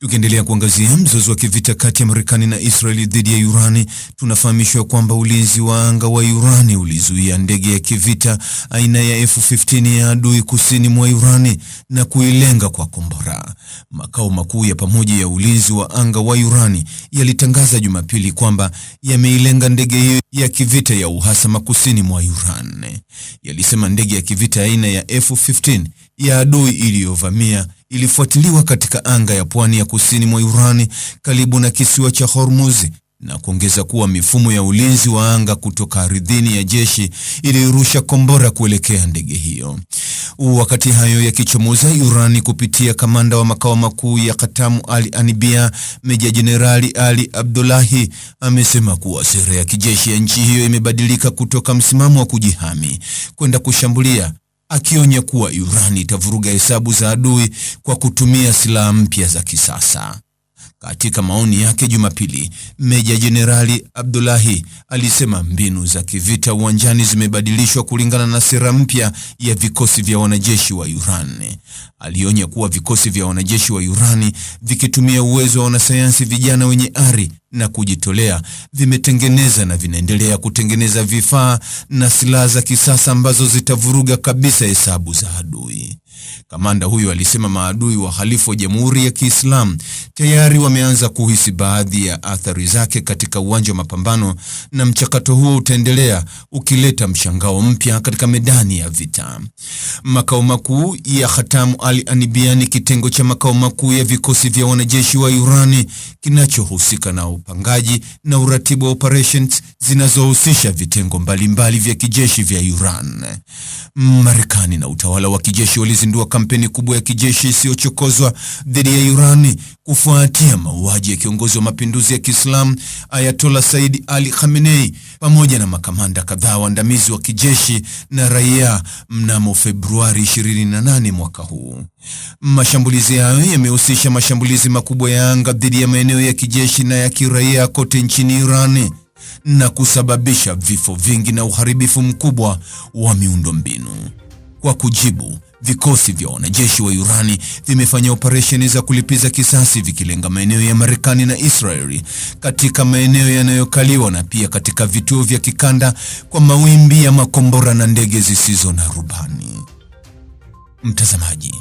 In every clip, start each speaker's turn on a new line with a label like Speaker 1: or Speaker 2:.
Speaker 1: Tukiendelea kuangazia mzozo wa kivita kati ya Marekani na Israeli dhidi ya Irani, tunafahamishwa kwamba ulinzi wa anga wa Irani ulizuia ndege ya kivita aina ya F-15 ya adui kusini mwa Irani na kuilenga kwa kombora. Makao makuu ya pamoja ya ulinzi wa anga wa Irani yalitangaza Jumapili kwamba yameilenga ndege hiyo ya kivita ya uhasama kusini mwa Iran. Yalisema ndege ya kivita aina ya F-15 ya adui iliyovamia ilifuatiliwa katika anga ya pwani ya kusini mwa Iran karibu na kisiwa cha Hormuz, na kuongeza kuwa mifumo ya ulinzi wa anga kutoka ardhini ya jeshi ilirusha kombora kuelekea ndege hiyo. Wakati hayo yakichomoza, Iran kupitia kamanda wa makao makuu ya Qatam Al-Anbiya, Meja Jenerali Ali Abdullahi, amesema kuwa sera ya kijeshi ya nchi hiyo imebadilika kutoka msimamo wa kujihami kwenda kushambulia, akionya kuwa Iran itavuruga hesabu za adui kwa kutumia silaha mpya za kisasa. Katika maoni yake Jumapili, Meja Jenerali Abdullahi alisema mbinu za kivita uwanjani zimebadilishwa kulingana na sera mpya ya vikosi vya wanajeshi wa Iran. Alionya kuwa vikosi vya wanajeshi wa Iran, vikitumia uwezo wa wanasayansi vijana wenye ari na kujitolea, vimetengeneza na vinaendelea kutengeneza vifaa na silaha za kisasa ambazo zitavuruga kabisa hesabu za adui. Kamanda huyo alisema maadui wahalifu wa Jamhuri ya Kiislamu tayari wameanza kuhisi baadhi ya athari zake katika uwanja wa mapambano, na mchakato huo utaendelea ukileta mshangao mpya katika medani ya vita. Makao makuu ya Qatam Al-Anbiya ni kitengo cha makao makuu ya vikosi vya wanajeshi wa Iran kinachohusika na upangaji na uratibu wa operations zinazohusisha vitengo mbalimbali vya kijeshi vya Iran. Marekani na utawala wa kijeshi walizindua kampeni kubwa ya kijeshi isiyochokozwa dhidi ya Iran kufuatia mauaji ya kiongozi wa mapinduzi ya Kiislamu Ayatollah Said Ali Khamenei pamoja na makamanda kadhaa waandamizi wa kijeshi na raia mnamo Februari 28 mwaka huu. Mashambulizi hayo yamehusisha mashambulizi makubwa ya anga dhidi ya maeneo ya kijeshi na ya kiraia kote nchini Iran na kusababisha vifo vingi na uharibifu mkubwa wa miundombinu. Kwa kujibu, vikosi vya wanajeshi wa Iran vimefanya operesheni za kulipiza kisasi vikilenga maeneo ya Marekani na Israeli katika maeneo yanayokaliwa na pia katika vituo vya kikanda kwa mawimbi ya makombora na ndege zisizo na rubani. Mtazamaji,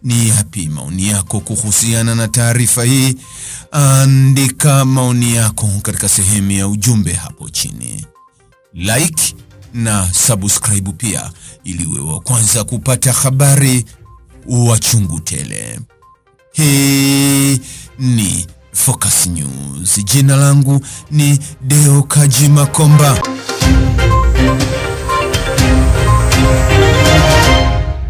Speaker 1: ni yapi maoni yako kuhusiana na taarifa hii? Andika maoni yako katika sehemu ya ujumbe hapo chini. Like na subscribe pia ili uwe wa kwanza kupata habari wa chungu tele. Hii ni Focus News. Jina langu ni Deo Kaji Makomba.